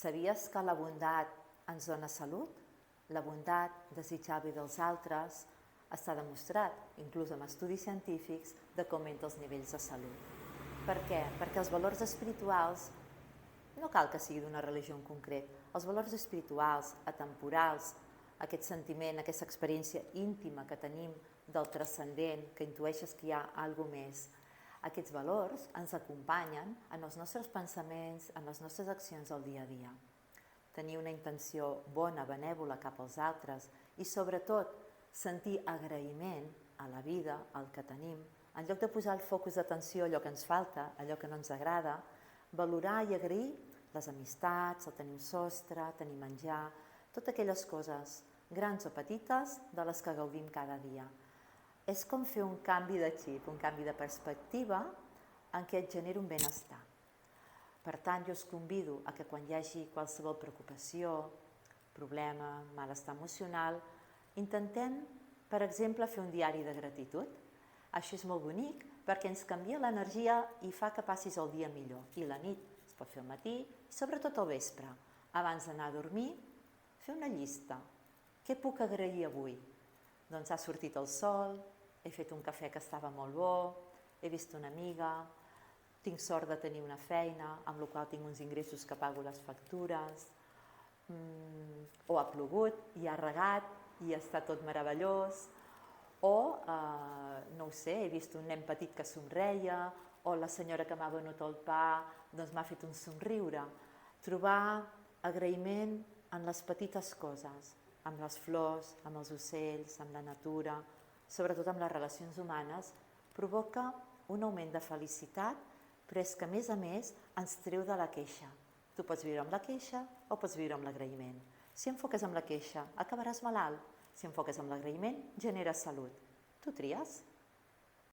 Sabies que la bondat ens dona salut? La bondat, desitjar el bé dels altres, està demostrat, inclús amb estudis científics, de com augmenta els nivells de salut. Per què? Perquè els valors espirituals no cal que sigui d'una religió en concret. Els valors espirituals, atemporals, aquest sentiment, aquesta experiència íntima que tenim del transcendent, que intueixes que hi ha alguna més, aquests valors ens acompanyen en els nostres pensaments, en les nostres accions del dia a dia. Tenir una intenció bona, benèvola cap als altres i sobretot sentir agraïment a la vida, al que tenim, en lloc de posar el focus d'atenció a allò que ens falta, a allò que no ens agrada, valorar i agrair les amistats, el tenir un sostre, tenir menjar, totes aquelles coses, grans o petites, de les que gaudim cada dia. És com fer un canvi de xip, un canvi de perspectiva en què et genera un benestar. Per tant, jo us convido a que quan hi hagi qualsevol preocupació, problema, malestar emocional, intentem, per exemple, fer un diari de gratitud. Això és molt bonic perquè ens canvia l'energia i fa que passis el dia millor. I la nit es pot fer al matí i sobretot al vespre. Abans d'anar a dormir, fer una llista. Què puc agrair avui? Doncs ha sortit el sol, he fet un cafè que estava molt bo, he vist una amiga, tinc sort de tenir una feina, amb la qual tinc uns ingressos que pago les factures, o ha plogut i ha regat i està tot meravellós, o, no ho sé, he vist un nen petit que somreia, o la senyora que m'ha venut el pa doncs m'ha fet un somriure. Trobar agraïment en les petites coses, amb les flors, amb els ocells, amb la natura, sobretot amb les relacions humanes, provoca un augment de felicitat, però és que a més ens treu de la queixa. Tu pots viure amb la queixa o pots viure amb l'agraïment. Si enfoques amb la queixa, acabaràs malalt. Si enfoques amb l'agraïment, generes salut. Tu tries.